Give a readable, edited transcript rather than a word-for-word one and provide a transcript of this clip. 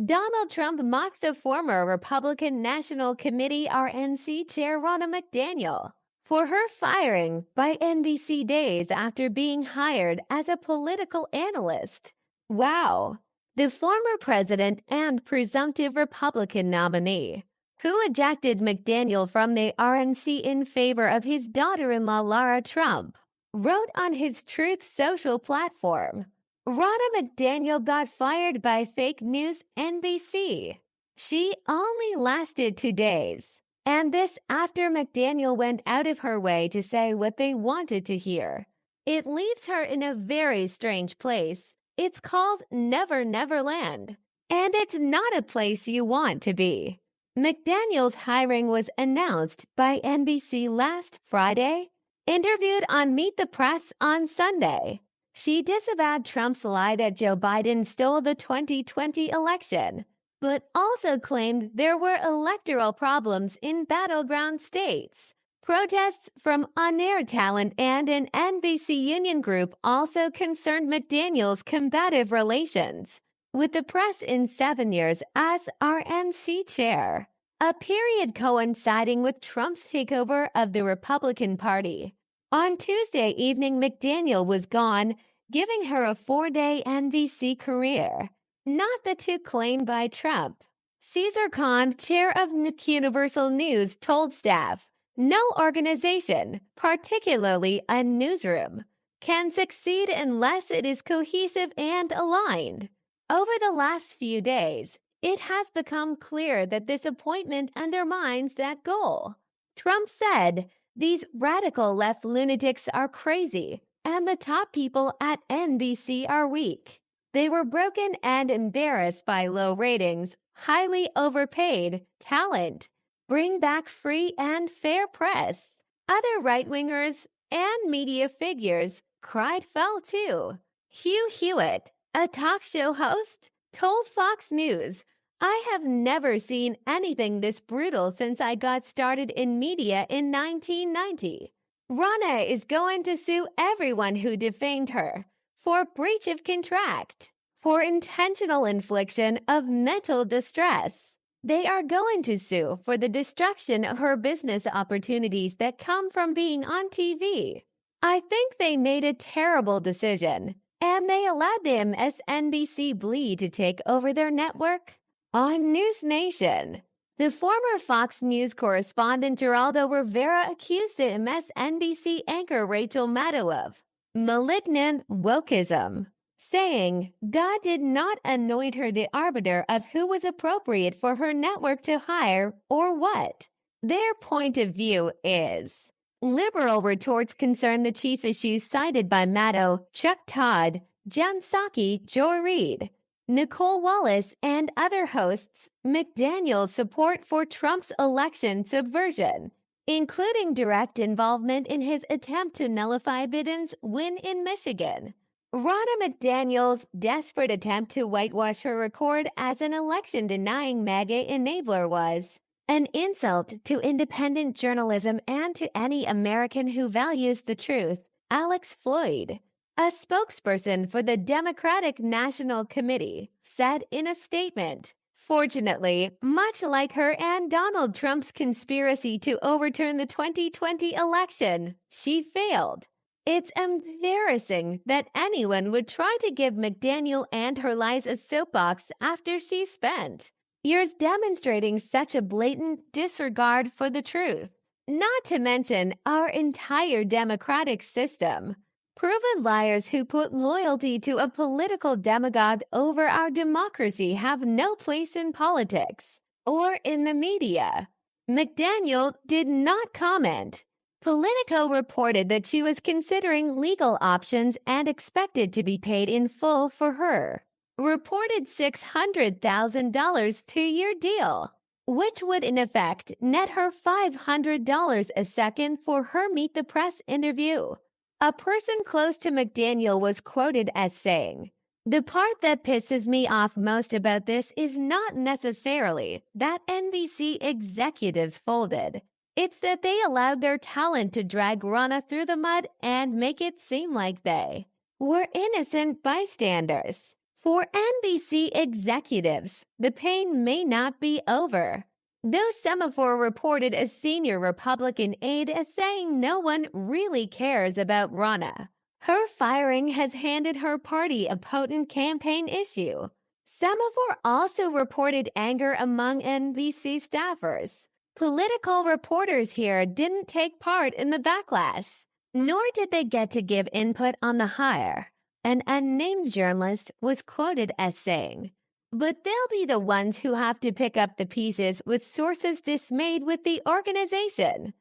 Donald Trump mocked the former Republican National Committee (RNC) chair Ronna McDaniel for her firing by NBC days after being hired as a political analyst. Wow! The former president and presumptive Republican nominee, who ejected McDaniel from the RNC in favor of his daughter-in-law Lara Trump, wrote on his Truth Social platform, "Ronna McDaniel got fired by fake news NBC. She only lasted 2 days. And this after McDaniel went out of her way to say what they wanted to hear. It leaves her in a very strange place. It's called Never Never Land. And it's not a place you want to be." McDaniel's hiring was announced by NBC last Friday. Interviewed on Meet the Press on Sunday, she disavowed Trump's lie that Joe Biden stole the 2020 election, but also claimed there were electoral problems in battleground states. Protests from on-air talent and an NBC union group also concerned McDaniel's combative relations with the press in 7 years as RNC chair, a period coinciding with Trump's takeover of the Republican Party. On Tuesday evening, McDaniel was gone, giving her a 4-day NBC career, not the 2 claimed by Trump. Cesar Kahn, chair of Universal News, told staff, "No organization, particularly a newsroom, can succeed unless it is cohesive and aligned." Over the last few days, it has become clear that this appointment undermines that goal. Trump said, "These radical left lunatics are crazy, and the top people at NBC are weak. They were broken and embarrassed by low ratings, highly overpaid talent. Bring back free and fair press." Other right-wingers and media figures cried foul too. Hugh Hewitt, a talk show host, told Fox News, "I have never seen anything this brutal since I got started in media in 1990. Ronna is going to sue everyone who defamed her for breach of contract, for intentional infliction of mental distress. They are going to sue for the destruction of her business opportunities that come from being on TV. I think they made a terrible decision, and they allowed the MSNBC bleed to take over their network." On News Nation, the former Fox News correspondent Geraldo Rivera accused the MSNBC anchor Rachel Maddow of malignant wokeism, saying God did not anoint her the arbiter of who was appropriate for her network to hire or what. Their point of view is. Liberal retorts concern the chief issues cited by Maddow, Chuck Todd, Jen Psaki, Joy Reid, Nicole Wallace, and other hosts. McDaniel's support for Trump's election subversion, including direct involvement in his attempt to nullify Biden's win in Michigan. Ronna McDaniel's desperate attempt to whitewash her record as an election-denying MAGA enabler was an insult to independent journalism and to any American who values the truth. Alex Floyd, a spokesperson for the Democratic National Committee, said in a statement, "Fortunately, much like her and Donald Trump's conspiracy to overturn the 2020 election, she failed. It's embarrassing that anyone would try to give McDaniel and her lies a soapbox after she spent years demonstrating such a blatant disregard for the truth. Not to mention our entire democratic system. Proven liars who put loyalty to a political demagogue over our democracy have no place in politics or in the media." McDaniel did not comment. Politico reported that she was considering legal options and expected to be paid in full for her reported $600,000 2-year deal, which would in effect net her $500 a second for her Meet the Press interview. A person close to McDaniel was quoted as saying, "The part that pisses me off most about this is not necessarily that NBC executives folded. It's that they allowed their talent to drag Ronna through the mud and make it seem like they were innocent bystanders." For NBC executives, the pain may not be over. Though Semaphore reported a senior Republican aide as saying no one really cares about Ronna, her firing has handed her party a potent campaign issue. Semaphore also reported anger among NBC staffers. Political reporters here didn't take part in the backlash, nor did they get to give input on the hire. An unnamed journalist was quoted as saying, "But they'll be the ones who have to pick up the pieces with sources dismayed with the organization."